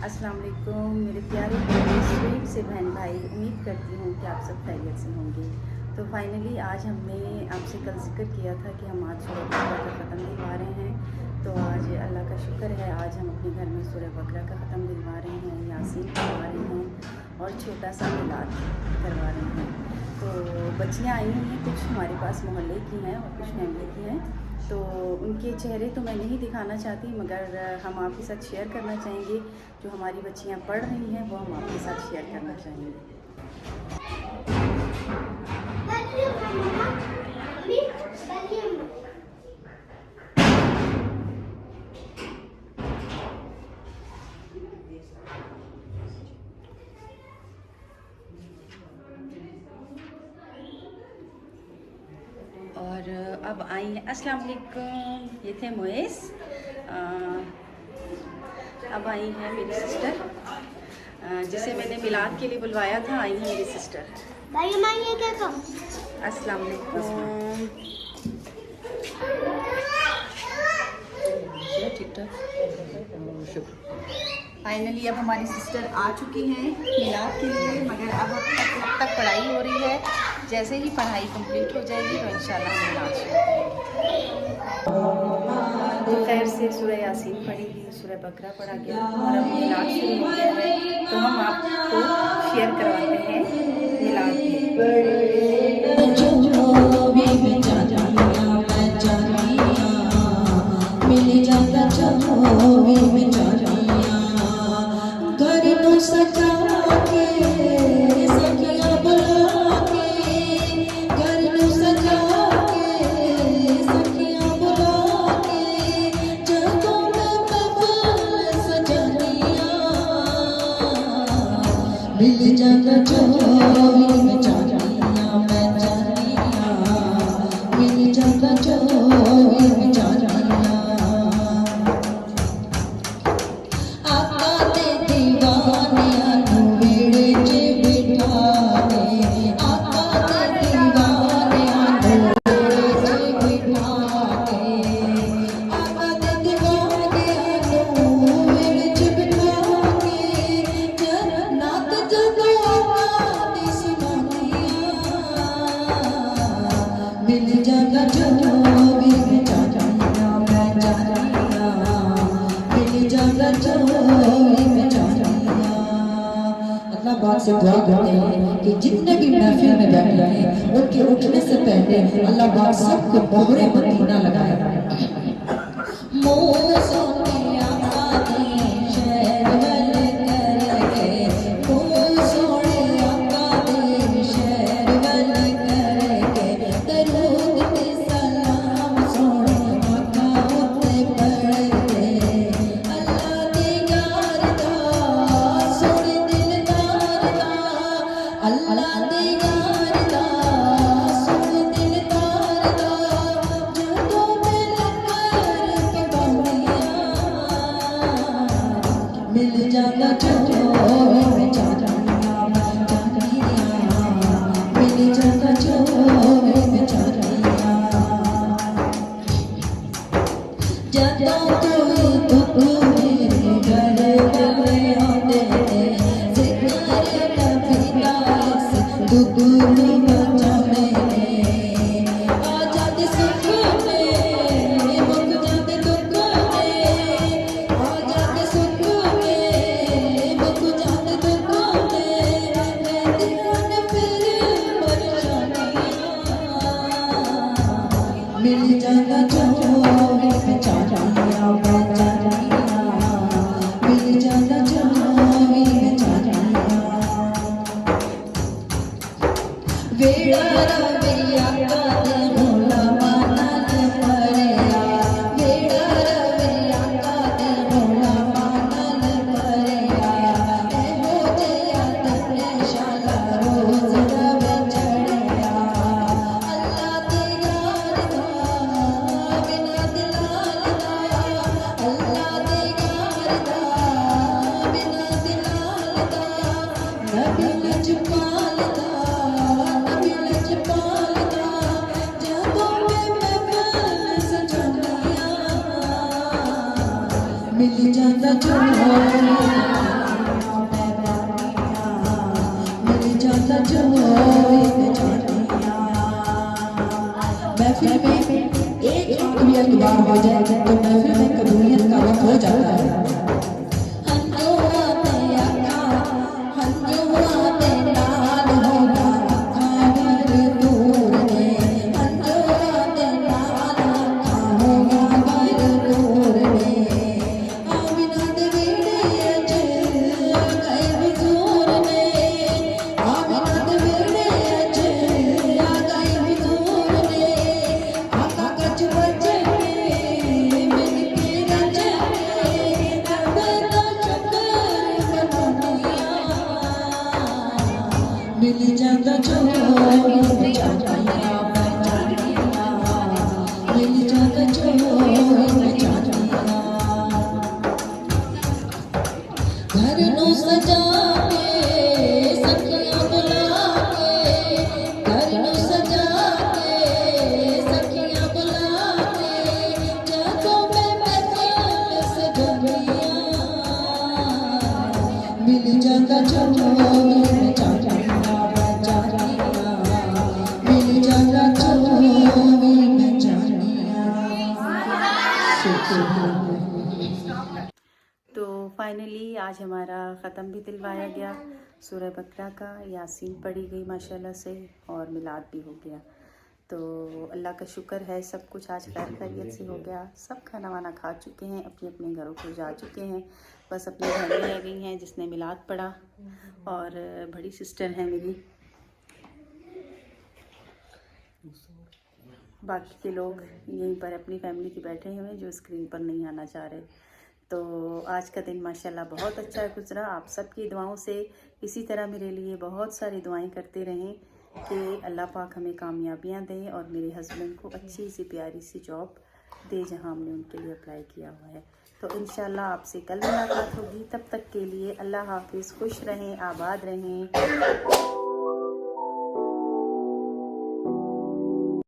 अस्सलाम वालेकुम मेरे प्यारे स्वीट से बहन भाई, उम्मीद करती हूँ कि आप सब खैरियत से होंगे। तो फाइनली आज हमने आपसे कल जिक्र किया था कि हम आज सूरह बकरा का ख़त्म दिलवा रहे हैं। तो आज अल्लाह का शुक्र है, आज हम अपने घर में सूरह बकरा का ख़त्म दिलवा रहे हैं, यासीन करवा रहे हैं और छोटा सा मिलाद करवा रहे हैं। तो बच्चियाँ आई हुई हैं, कुछ हमारे पास मोहल्ले की हैं और कुछ फैमिली की हैं। तो उनके चेहरे तो मैं नहीं दिखाना चाहती, मगर हम आपके साथ शेयर करना चाहेंगे। जो हमारी बच्चियां पढ़ रही हैं वो हम आपके साथ शेयर करना चाहेंगे। और अब आई हैं, अस्सलाम वालेकुम, ये थे मोइस। अब आई हैं मेरी सिस्टर, जिसे मैंने मिलाद के लिए बुलवाया था। आई है मेरी सिस्टर। अस्सलाम वालेकुम। ठीक ठाक। फाइनली अब हमारी सिस्टर आ चुकी हैं मिलाद के लिए, मगर अब तक पढ़ाई हो रही है। जैसे ही पढ़ाई कंप्लीट हो जाएगी तो इंशाल्लाह हम मिलाद शुरू करेंगे। तो खैर से सूरह यासीन पढ़ी गई, सूरह बकरा पढ़ा गया और अब मिलाद शुरू हो गया है। तो हम आपको शेयर करवाते हैं मिलाद मिल जाता चोरी में चारियां मैं चारियां, मिल जाता चोरी में चारियां। आका दे दीवानियां नू वेड़े च बिठा दे, आका दे दीवानियां नू वेड़े च बिठा दे, आका दे दीवानियां नू वेड़े च बिठा मिल जाता चोरी में चारियां मैं चारियां, मिल जाता चोरी में चारियां। अल्लाह पाक से दुआ करते हैं कि जितने भी महफिल में बैठे हैं उनके उठने से पहले अल्लाह पाक सबको मोहरे मदीना लगाए। मोह सोने आका दी शहर वाले करके, मोह सोने आका दी शहर वाले करके, दरूद ते सलाम सोने आका उत्ते पढ़ते। अल्लाह दे यार दा सोने दिलदार दा, अल्लाह दे यार दा सोने दिलदार दा, जदों मेरा कर के मिल जाता चोरी में चारियां मैं चारियां, मिल जाता चोरी में चारियां। जदों कोई दुख मेरे घर वाले आते थे, जिक्र नबी दा इस दुख नूं बचाने आ जाते सुख में, मुक जाते दुख में, आ जाते सुख में, मुक जाते दुख में, रहतियां ने फिर परेशानियां। मिल जाता चोरी में चारियां मैं चारियां, मिल जाता चोरी में चारियां। वेड़ा रवैया का दे गुलामा नाल परेया, वेड़ा रवैया का दे गुलामा नाल परेया, एहो जिया तन्ने शाला रोज रवे चढ़िया। अल्लाह दे यार दा बिना दिलाल दा, एक बार हो जाए तो महफिल में कबूलियत का वक्त हो जाता है। मिल जाता चोरी में चांदिया मैं चांदिया, मिल जाता चोरी में चांदिया। घर नो सजा के सखियां बुला के, घर नो सजा के सखियां बुला के, जागों में महफिल सजनिया, मिल जाता चोरी में चांदिया। तो फाइनली आज हमारा ख़त्म भी दिलवाया गया, सूरह बकरा का यासीन पढ़ी गई माशाल्लाह से, और मिलाद भी हो गया। तो अल्लाह का शुक्र है, सब कुछ आज खैर खैरियत से हो गया। सब खाना वाना खा चुके हैं, अपने अपने घरों को जा चुके हैं, बस अपने घर में रह गई हैं जिसने मिलाद पढ़ा। और बड़ी सिस्टर है मेरी, बाकी के लोग यहीं पर अपनी फैमिली के बैठे हुए हैं जो स्क्रीन पर नहीं आना चाह रहे। तो आज का दिन माशाल्लाह बहुत अच्छा गुजरा। आप सबकी दुआओं से इसी तरह मेरे लिए बहुत सारी दुआएं करते रहें कि अल्लाह पाक हमें कामयाबियां दे और मेरे हस्बैंड को अच्छी सी प्यारी सी जॉब दे जहां हमने उनके लिए अप्लाई किया हुआ है। तो इंशाल्लाह आपसे कल मुलाकात होगी, तब तक के लिए अल्लाह हाफिज़, खुश रहें, आबाद रहें।